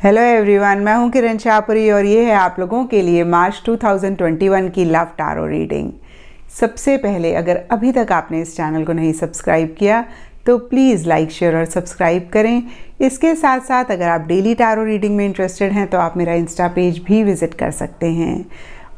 Hello everyone, मैं हूं किरण शाहपुरी और ये है आप लोगों के लिए मार्च 2021 की लव टारो रीडिंग। सबसे पहले अगर अभी तक आपने इस चैनल को नहीं सब्सक्राइब किया तो प्लीज़ लाइक, शेयर और सब्सक्राइब करें। इसके साथ साथ अगर आप डेली टारो रीडिंग में इंटरेस्टेड हैं तो आप मेरा इंस्टा पेज भी विज़िट कर सकते हैं।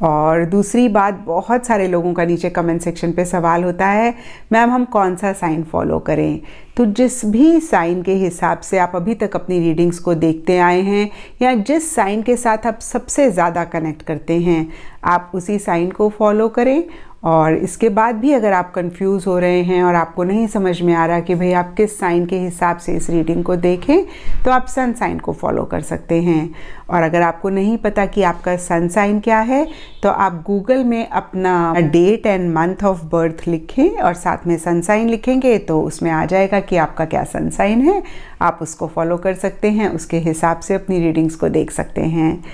और दूसरी बात, बहुत सारे लोगों का नीचे कमेंट सेक्शन पे सवाल होता है, मैम हम कौन सा साइन फॉलो करें। तो जिस भी साइन के हिसाब से आप अभी तक अपनी रीडिंग्स को देखते आए हैं या जिस साइन के साथ आप सबसे ज़्यादा कनेक्ट करते हैं, आप उसी साइन को फॉलो करें। और इसके बाद भी अगर आप कंफ्यूज हो रहे हैं और आपको नहीं समझ में आ रहा कि भाई आप किस साइन के हिसाब से इस रीडिंग को देखें, तो आप सन साइन को फॉलो कर सकते हैं। और अगर आपको नहीं पता कि आपका सन साइन क्या है तो आप गूगल में अपना date and month of birth लिखें और साथ में सन साइन लिखेंगे तो उसमें आ जाएगा कि आपका क्या सन साइन है। आप उसको फॉलो कर सकते हैं, उसके हिसाब से अपनी रीडिंग्स को देख सकते हैं।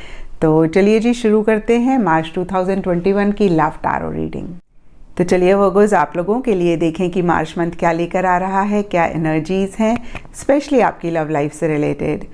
तो चलिए जी, शुरू करते हैं मार्च 2021 की लव टारो रीडिंग। तो चलिए वर्गोज़, आप लोगों के लिए देखें कि मार्च मंथ क्या लेकर आ रहा है, क्या एनर्जीज़ हैं स्पेशली आपकी लव लाइफ से रिलेटेड।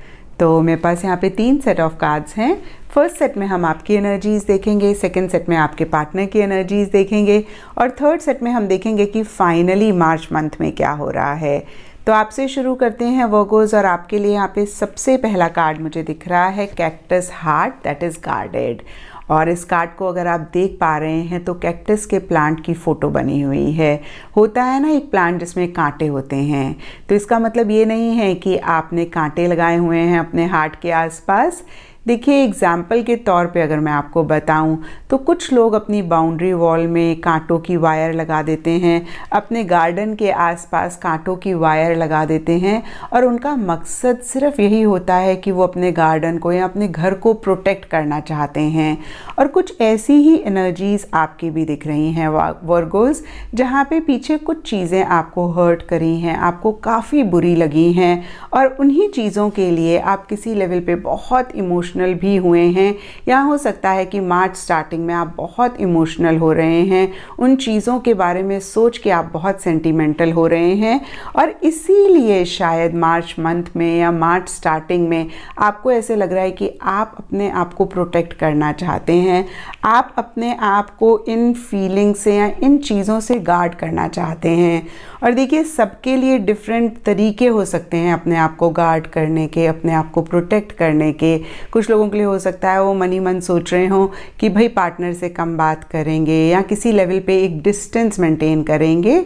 तो मेरे पास यहाँ पे 3 सेट ऑफ कार्ड्स हैं। फर्स्ट सेट में हम आपकी एनर्जीज़ देखेंगे, सेकंड सेट में आपके पार्टनर की एनर्जीज़ देखेंगे और थर्ड सेट में हम देखेंगे कि फाइनली मार्च मंथ में क्या हो रहा है। तो आपसे शुरू करते हैं वर्गोज़, और आपके लिए यहाँ पे सबसे पहला कार्ड मुझे दिख रहा है cactus heart that is guarded. और इस कार्ड को अगर आप देख पा रहे हैं तो कैक्टस के प्लांट की फ़ोटो बनी हुई है। होता है ना एक प्लांट जिसमें कांटे होते हैं, तो इसका मतलब ये नहीं है कि आपने कांटे लगाए हुए हैं अपने हार्ट के आसपास। देखिए, एग्जाम्पल के तौर पे अगर मैं आपको बताऊं तो कुछ लोग अपनी बाउंड्री वॉल में कांटों की वायर लगा देते हैं, अपने गार्डन के आसपास कांटों की वायर लगा देते हैं और उनका मकसद सिर्फ यही होता है कि वो अपने गार्डन को या अपने घर को प्रोटेक्ट करना चाहते हैं। और कुछ ऐसी ही एनर्जीज़ आपकी भी दिख रही हैं वर्गोज़, जहाँ पे पीछे कुछ चीज़ें आपको हर्ट करी हैं, आपको काफ़ी बुरी लगी हैं और उन्हीं चीज़ों के लिए आप किसी लेवल पे बहुत इमोशनल भी हुए हैं। या हो सकता है कि मार्च स्टार्टिंग में आप बहुत इमोशनल हो रहे हैं, उन चीज़ों के बारे में सोच के आप बहुत सेंटिमेंटल हो रहे हैं और इसीलिए शायद मार्च मंथ में या मार्च स्टार्टिंग में आपको ऐसे लग रहा है कि आप अपने आप को प्रोटेक्ट करना चाहते हैं, आप अपने आप को इन फीलिंग से या इन चीज़ों से गार्ड करना चाहते हैं। और देखिए, सबके लिए डिफरेंट तरीके हो सकते हैं अपने आप को गार्ड करने के, अपने आप को प्रोटेक्ट करने के। कुछ लोगों के लिए हो सकता है वो मनी मन सोच रहे हों कि भाई पार्टनर से कम बात करेंगे या किसी लेवल पे एक डिस्टेंस मेंटेन करेंगे।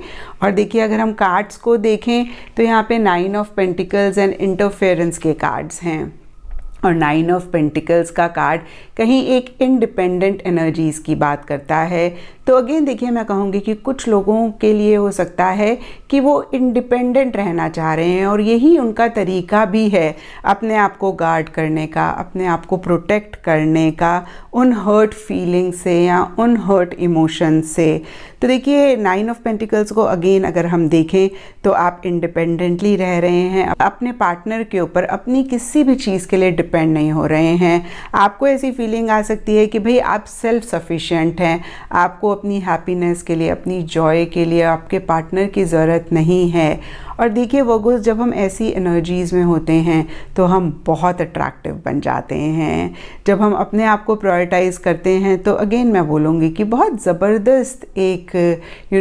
और देखिए, अगर हम कार्ड्स को देखें तो यहाँ पे 9 ऑफ पेंटिकल्स एंड इंटरफेरेंस के कार्ड्स हैं और 9 ऑफ पेंटिकल्स का कार्ड कहीं एक इंडिपेंडेंट एनर्जीज़ की बात करता है। तो अगेन देखिए, मैं कहूँगी कि कुछ लोगों के लिए हो सकता है कि वो इंडिपेंडेंट रहना चाह रहे हैं और यही उनका तरीका भी है अपने आप को गार्ड करने का, अपने आप को प्रोटेक्ट करने का उन हर्ट फीलिंग से या उन हर्ट इमोशन से। तो देखिए, 9 ऑफ पेंटिकल्स को अगेन अगर हम देखें तो आप इंडिपेंडेंटली रह रहे हैं, अपने पार्टनर के ऊपर अपनी किसी भी चीज़ के लिए डिपेंड नहीं हो रहे हैं। आपको ऐसी फीलिंग आ सकती है कि भाई आप सेल्फ सफिशिएंट हैं, आपको अपनी हैप्पीनेस के लिए, अपनी जॉय के लिए आपके पार्टनर की ज़रूरत नहीं है। और देखिए वर्गोज़, जब हम ऐसी एनर्जीज़ में होते हैं तो हम बहुत अट्रैक्टिव बन जाते हैं। जब हम अपने आप को प्रायोरिटाइज़ करते हैं तो अगेन मैं बोलूँगी कि बहुत ज़बरदस्त एक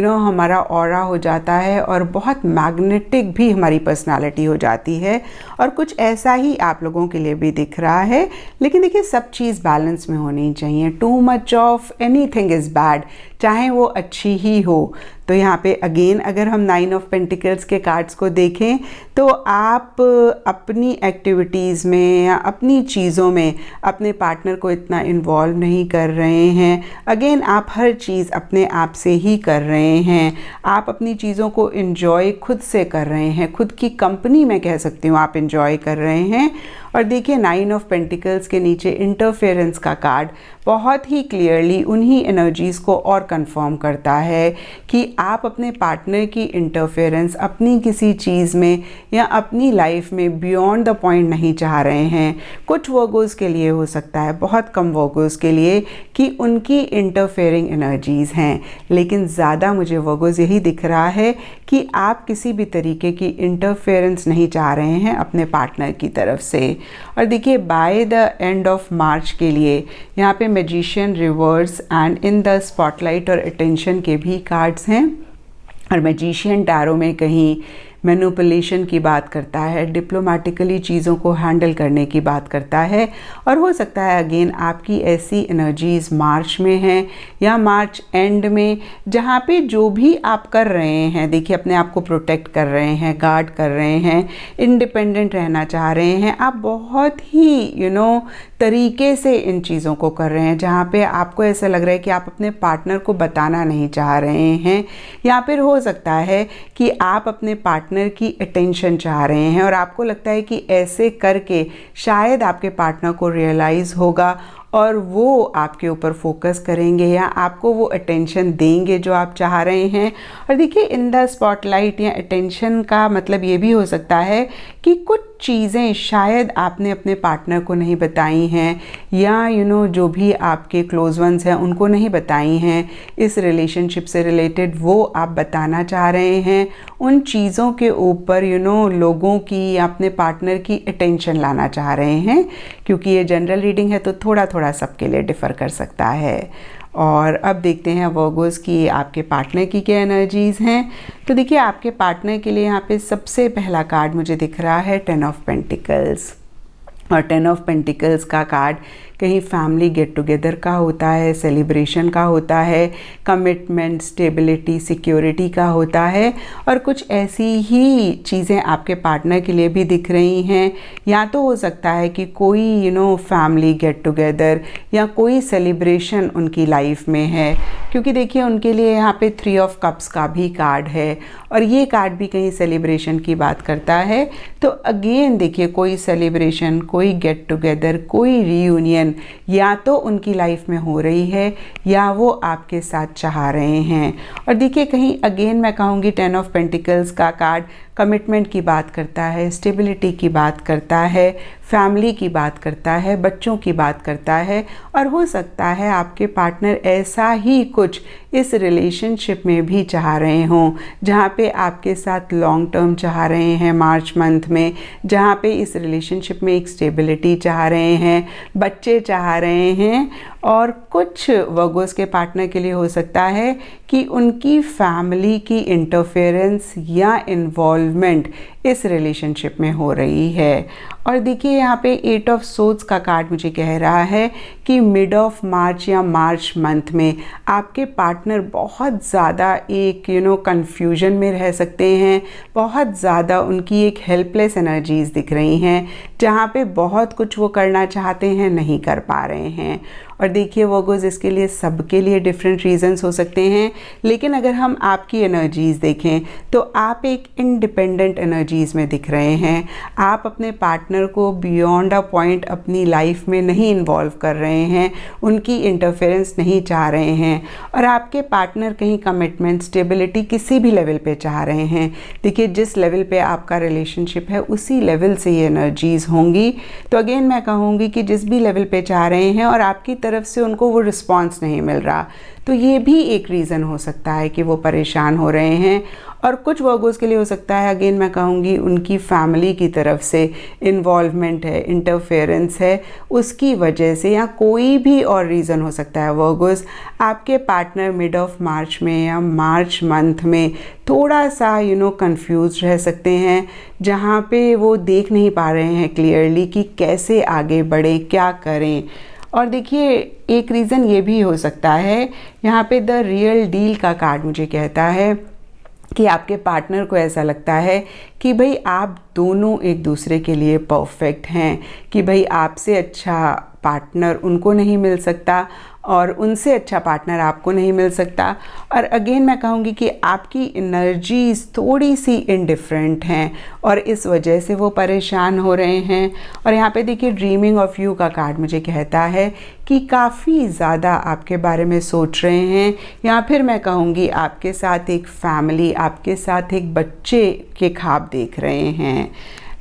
हमारा ऑरा हो जाता है और बहुत मैग्नेटिक भी हमारी पर्सनालिटी हो जाती है। और कुछ ऐसा ही आप लोगों के लिए भी दिख रहा है। लेकिन देखिए, सब चीज़ बैलेंस में होनी चाहिए। Too much of anything is bad, चाहे वो अच्छी ही हो। तो यहाँ पे अगेन अगर हम 9 ऑफ पेंटिकल्स के कार्ड्स को देखें तो आप अपनी एक्टिविटीज़ में या अपनी चीज़ों में अपने पार्टनर को इतना इन्वॉल्व नहीं कर रहे हैं। अगेन आप हर चीज़ अपने आप से ही कर रहे हैं, आप अपनी चीज़ों को इन्जॉय खुद से कर रहे हैं, खुद की कंपनी में कह सकती हूँ आप इन्जॉय कर रहे हैं। और देखिए, 9 ऑफ पेंटिकल्स के नीचे इंटरफेरेंस का कार्ड बहुत ही क्लियरली उन्हीं एनर्जीज़ को और कंफर्म करता है कि आप अपने पार्टनर की इंटरफेरेंस अपनी किसी चीज़ में या अपनी लाइफ में बियॉन्ड द पॉइंट नहीं चाह रहे हैं। कुछ वर्गोज़ के लिए हो सकता है, बहुत कम वर्गोज़ के लिए, कि उनकी इंटरफेयरिंग एनर्जीज़ हैं, लेकिन ज़्यादा मुझे वर्गोज़ यही दिख रहा है कि आप किसी भी तरीके की इंटरफेरेंस नहीं चाह रहे हैं अपने पार्टनर की तरफ से। और देखिए bye the end of March के लिए यहाँ पे magician, reverse and in the spotlight और अटेंशन के भी कार्ड्स हैं। और मैजिशियन टैरो में कहीं मैनिपुलेशन की बात करता है, डिप्लोमेटिकली चीज़ों को हैंडल करने की बात करता है। और हो सकता है अगेन आपकी ऐसी एनर्जीज़ मार्च में हैं या मार्च एंड में, जहाँ पे जो भी आप कर रहे हैं, देखिए अपने आप को प्रोटेक्ट कर रहे हैं, गार्ड कर रहे हैं, इंडिपेंडेंट रहना चाह रहे हैं, आप बहुत ही तरीके से इन चीज़ों को कर रहे हैं, जहाँ पे आपको ऐसा लग रहा है कि आप अपने पार्टनर को बताना नहीं चाह रहे हैं। या फिर हो सकता है कि आप अपने पार्टनर की अटेंशन चाह रहे हैं और आपको लगता है कि ऐसे करके शायद आपके पार्टनर को रियलाइज़ होगा और वो आपके ऊपर फोकस करेंगे या आपको वो अटेंशन देंगे जो आप चाह रहे हैं। और देखिए इन द स्पॉटलाइट या अटेंशन का मतलब ये भी हो सकता है कि कुछ चीज़ें शायद आपने अपने पार्टनर को नहीं बताई हैं या जो भी आपके क्लोज वंस हैं उनको नहीं बताई हैं इस रिलेशनशिप से रिलेटेड, वो आप बताना चाह रहे हैं। उन चीज़ों के ऊपर लोगों की या अपने पार्टनर की अटेंशन लाना चाह रहे हैं, क्योंकि ये जनरल रीडिंग है तो थोड़ा थोड़ा सबके लिए डिफ़र कर सकता है। और अब देखते हैं वर्गोस की आपके पार्टनर की क्या एनर्जीज़ हैं। तो देखिए आपके पार्टनर के लिए यहाँ पे सबसे पहला कार्ड मुझे दिख रहा है 10 ऑफ पेंटिकल्स। और 10 ऑफ पेंटिकल्स का कार्ड कहीं फैमिली गेट टुगेदर का होता है, सेलिब्रेशन का होता है, कमिटमेंट, स्टेबिलिटी, सिक्योरिटी का होता है। और कुछ ऐसी ही चीज़ें आपके पार्टनर के लिए भी दिख रही हैं। या तो हो सकता है कि कोई फैमिली गेट टुगेदर या कोई सेलिब्रेशन उनकी लाइफ में है, क्योंकि देखिए उनके लिए यहाँ पे 3 ऑफ कप्स का भी कार्ड है और ये कार्ड भी कहीं सेलिब्रेशन की बात करता है। तो अगेन देखिए कोई सेलिब्रेशन, कोई गेट टुगेदर, कोई रीयूनियन या तो उनकी लाइफ में हो रही है या वो आपके साथ चाह रहे हैं। और देखिए कहीं अगेन मैं कहूँगी 10 ऑफ पेंटिकल्स का कार्ड कमिटमेंट की बात करता है, स्टेबिलिटी की बात करता है, फैमिली की बात करता है, बच्चों की बात करता है। और हो सकता है आपके पार्टनर ऐसा ही कुछ इस रिलेशनशिप में भी चाह रहे हों, जहाँ पे आपके साथ लॉन्ग टर्म चाह रहे हैं मार्च मंथ में, जहाँ पे इस रिलेशनशिप में एक स्टेबिलिटी चाह रहे हैं, बच्चे चाह रहे हैं। और कुछ वर्गोस के पार्टनर के लिए हो सकता है कि उनकी फैमिली की इंटरफेरेंस या इन्वॉल्वमेंट इस रिलेशनशिप में हो रही है। और देखिए यहाँ पे 8 ऑफ सोर्ड्स का कार्ड मुझे कह रहा है कि मिड ऑफ मार्च या मार्च मंथ में आपके पार्टनर बहुत ज़्यादा एक कंफ्यूजन में रह सकते हैं, बहुत ज़्यादा उनकी एक हेल्पलेस एनर्जीज़ दिख रही हैं, जहाँ पे बहुत कुछ वो करना चाहते हैं नहीं कर पा रहे हैं। और देखिए वर्गोस इसके लिए सबके लिए डिफरेंट रीजंस हो सकते हैं, लेकिन अगर हम आपकी एनर्जीज़ देखें तो आप एक इंडिपेंडेंट एनर्जीज़ में दिख रहे हैं। आप अपने पार्टनर को बियॉन्ड अ पॉइंट अपनी लाइफ में नहीं इन्वॉल्व कर रहे हैं, उनकी इंटरफेरेंस नहीं चाह रहे हैं। और आपके पार्टनर कहीं कमिटमेंट, स्टेबिलिटी किसी भी लेवल पे चाह रहे हैं। देखिए जिस लेवल पे आपका रिलेशनशिप है उसी लेवल से ये एनर्जीज़ होंगी। तो अगेन मैं कहूँगी कि जिस भी लेवल पे चाह रहे हैं और आपकी तरफ से उनको वो रिस्पॉन्स नहीं मिल रहा, तो ये भी एक रीज़न हो सकता है कि वो परेशान हो रहे हैं। और कुछ वर्गोस के लिए हो सकता है अगेन मैं कहूँगी उनकी फैमिली की तरफ से इन्वॉल्वमेंट है, इंटरफेरेंस है, उसकी वजह से या कोई भी और रीज़न हो सकता है। वर्गोस आपके पार्टनर मिड ऑफ मार्च में या मार्च मंथ में थोड़ा सा कंफ्यूज रह सकते हैं, जहाँ पे वो देख नहीं पा रहे हैं क्लियरली कि कैसे आगे बढ़े, क्या करें। और देखिए एक रीज़न ये भी हो सकता है, यहाँ पे द रियल डील का कार्ड मुझे कहता है कि आपके पार्टनर को ऐसा लगता है कि भाई आप दोनों एक दूसरे के लिए परफेक्ट हैं, कि भाई आपसे अच्छा पार्टनर उनको नहीं मिल सकता और उनसे अच्छा पार्टनर आपको नहीं मिल सकता। और अगेन मैं कहूँगी कि आपकी एनर्जीज थोड़ी सी इनडिफरेंट हैं और इस वजह से वो परेशान हो रहे हैं। और यहाँ पे देखिए ड्रीमिंग ऑफ यू का कार्ड मुझे कहता है कि काफ़ी ज़्यादा आपके बारे में सोच रहे हैं, या फिर मैं कहूँगी आपके साथ एक फैमिली, आपके साथ एक बच्चे के ख्वाब देख रहे हैं।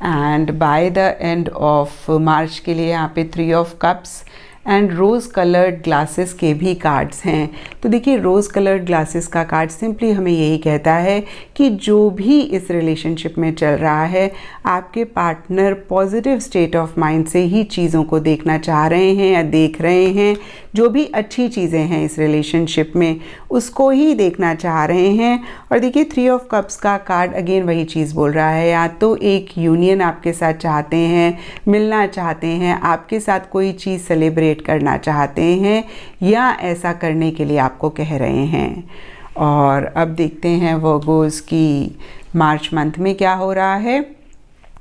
And by the end of March के लिए यहाँ पे 3 of cups and rose coloured glasses के भी कार्ड्स हैं। तो देखिए रोज़ कलर्ड ग्लासेस का कार्ड सिंपली हमें यही कहता है कि जो भी इस रिलेशनशिप में चल रहा है, आपके partner positive state of mind से ही चीज़ों को देखना चाह रहे हैं या देख रहे हैं। जो भी अच्छी चीज़ें हैं इस रिलेशनशिप में उसको ही देखना चाह रहे हैं। और देखिए 3 ऑफ कप्स का कार्ड अगेन वही चीज़ बोल रहा है, या तो एक यूनियन आपके साथ चाहते हैं, मिलना चाहते हैं, आपके साथ कोई चीज़ सेलिब्रेट करना चाहते हैं, या ऐसा करने के लिए आपको कह रहे हैं। और अब देखते हैं वर्गोस की मार्च मंथ में क्या हो रहा है।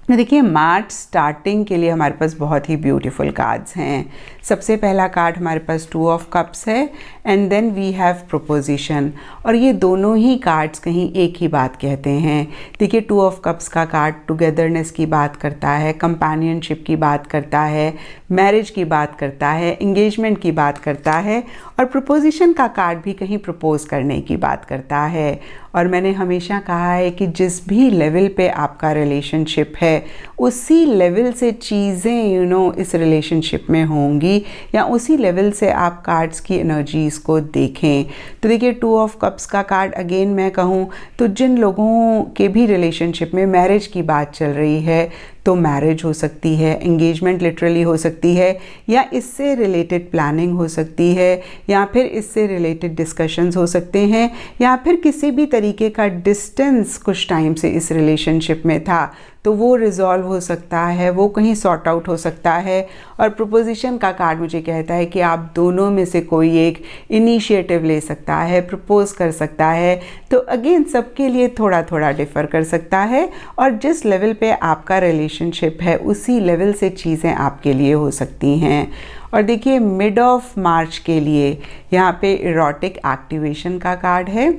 देखिए मार्च स्टार्टिंग के लिए हमारे पास बहुत ही ब्यूटीफुल कार्ड्स हैं। सबसे पहला कार्ड हमारे पास 2 ऑफ कप्स है and then we have proposition, और ये दोनों ही कार्ड्स कहीं एक ही बात कहते हैं। देखिए 2 ऑफ कप्स का कार्ड टुगेदरनेस की बात करता है, कंपेनियनशिप की बात करता है, मैरिज की बात करता है, इंगेजमेंट की बात करता है, और प्रोपोजिशन का कार्ड भी कहीं प्रपोज करने की बात करता है। और मैंने हमेशा कहा है कि जिस भी लेवल पे आपका रिलेशनशिप है उसी लेवल से चीज़ें इस रिलेशनशिप में होंगी, या उसी लेवल से आप कार्ड्स की एनर्जीज़ को देखें। तो देखिए 2 ऑफ कप्स का कार्ड अगेन मैं कहूँ तो जिन लोगों के भी रिलेशनशिप में मैरिज की बात चल रही है तो मैरिज हो सकती है, एंगेजमेंट लिटरली हो सकती है, या इससे रिलेटेड प्लानिंग हो सकती है, या फिर इससे रिलेटेड डिस्कशंस हो सकते हैं, या फिर किसी भी तरीके का डिस्टेंस कुछ टाइम से इस रिलेशनशिप में था तो वो रिजॉल्व हो सकता है, वो कहीं सॉर्ट आउट हो सकता है। और प्रोपोजिशन का कार्ड मुझे कहता है कि आप दोनों में से कोई एक इनिशिएटिव ले सकता है, प्रपोज कर सकता है। तो अगेन सबके लिए थोड़ा थोड़ा डिफ़र कर सकता है, और जिस लेवल पे आपका रिलेशनशिप है उसी लेवल से चीज़ें आपके लिए हो सकती हैं। और देखिए मिड ऑफ मार्च के लिए यहाँ पे इरोटिक एक्टिवेशन का कार्ड है,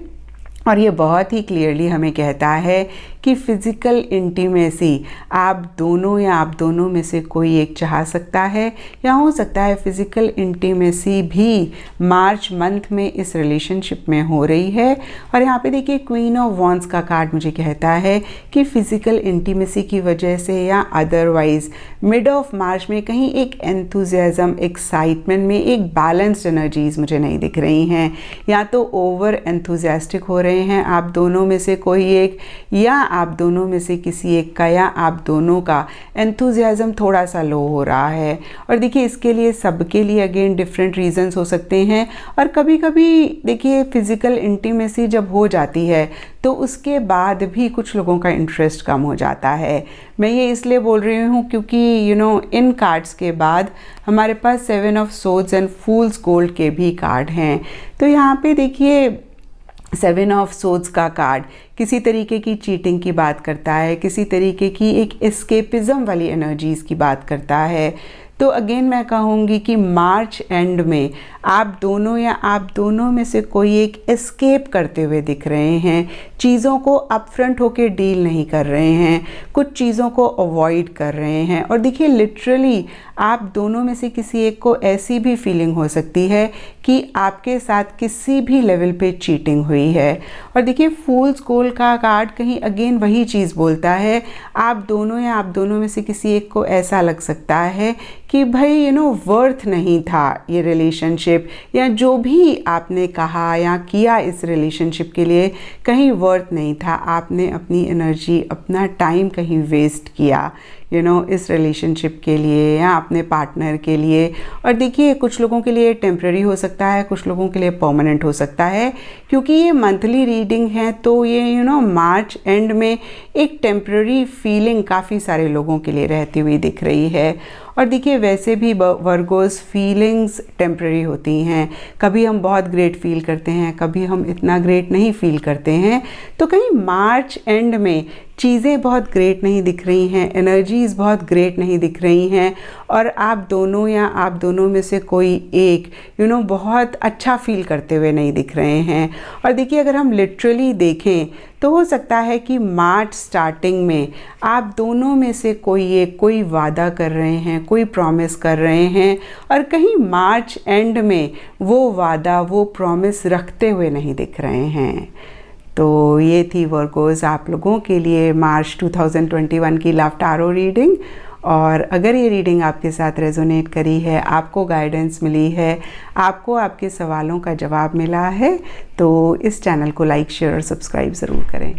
और ये बहुत ही क्लियरली हमें कहता है कि फ़िज़िकल इंटीमेसी आप दोनों या आप दोनों में से कोई एक चाह सकता है, या हो सकता है फ़िज़िकल इंटीमेसी भी मार्च मंथ में इस रिलेशनशिप में हो रही है। और यहाँ पे देखिए क्वीन ऑफ वॉन्ड्स का कार्ड मुझे कहता है कि फ़िज़िकल इंटीमेसी की वजह से या अदरवाइज़ मिड ऑफ मार्च में कहीं एक एंथुजियाज़म, एक्साइटमेंट में एक बैलेंस्ड एनर्जीज़ मुझे नहीं दिख रही हैं। या तो ओवर एंथुजियास्टिक हो रहे हैं आप दोनों में से कोई एक, या आप दोनों में से किसी एक का, या आप दोनों का एंथुजियाज़म थोड़ा सा लो हो रहा है। और देखिए इसके लिए सबके लिए अगेन डिफरेंट रीजंस हो सकते हैं। और कभी कभी देखिए फिज़िकल इंटीमेसी जब हो जाती है तो उसके बाद भी कुछ लोगों का इंटरेस्ट कम हो जाता है। मैं ये इसलिए बोल रही हूँ क्योंकि इन कार्ड्स के बाद हमारे पास 7 of swords and fools gold के भी कार्ड हैं। तो यहाँ पे देखिए 7 ऑफ सोर्ड्स का कार्ड किसी तरीके की चीटिंग की बात करता है, किसी तरीके की एक एस्केपिज़म वाली एनर्जीज़ की बात करता है। तो अगेन मैं कहूँगी कि मार्च एंड में आप दोनों या आप दोनों में से कोई एक एस्केप करते हुए दिख रहे हैं, चीज़ों को अपफ्रंट होके डील नहीं कर रहे हैं, कुछ चीज़ों को अवॉइड कर रहे हैं। और देखिए लिटरली आप दोनों में से किसी एक को ऐसी भी फीलिंग हो सकती है कि आपके साथ किसी भी लेवल पे चीटिंग हुई है। और देखिए फूल्स गोल्ड का कार्ड कहीं अगेन वही चीज़ बोलता है, आप दोनों या आप दोनों में से किसी एक को ऐसा लग सकता है कि भाई वर्थ नहीं था ये रिलेशनशिप, या जो भी आपने कहा या किया इस रिलेशनशिप के लिए कहीं वर्थ नहीं था। आपने अपनी एनर्जी, अपना टाइम कहीं वेस्ट किया इस रिलेशनशिप के लिए या अपने पार्टनर के लिए। और देखिए कुछ लोगों के लिए टेम्प्रेरी हो सकता है, कुछ लोगों के लिए परमानेंट हो सकता है। क्योंकि ये मंथली रीडिंग है तो ये मार्च एंड में एक टेम्प्रेरी फीलिंग काफ़ी सारे लोगों के लिए रहती हुई दिख रही है। और देखिए वैसे भी वर्गोस फीलिंग्स टेम्पररी होती हैं, कभी हम बहुत ग्रेट फील करते हैं, कभी हम इतना ग्रेट नहीं फील करते हैं। तो कहीं मार्च एंड में चीज़ें बहुत ग्रेट नहीं दिख रही हैं, एनर्जीज़ बहुत ग्रेट नहीं दिख रही हैं, और आप दोनों या आप दोनों में से कोई एक बहुत अच्छा फील करते हुए नहीं दिख रहे हैं। और देखिए अगर हम लिटरली देखें तो हो सकता है कि मार्च स्टार्टिंग में आप दोनों में से कोई वादा कर रहे हैं, कोई प्रॉमिस कर रहे हैं, और कहीं मार्च एंड में वो वादा, वो प्रॉमिस रखते हुए नहीं दिख रहे हैं। तो ये थी वर्गोस आप लोगों के लिए मार्च 2021 की लव टैरो रीडिंग। और अगर ये रीडिंग आपके साथ रेजोनेट करी है, आपको गाइडेंस मिली है, आपको आपके सवालों का जवाब मिला है, तो इस चैनल को लाइक, शेयर और सब्सक्राइब ज़रूर करें।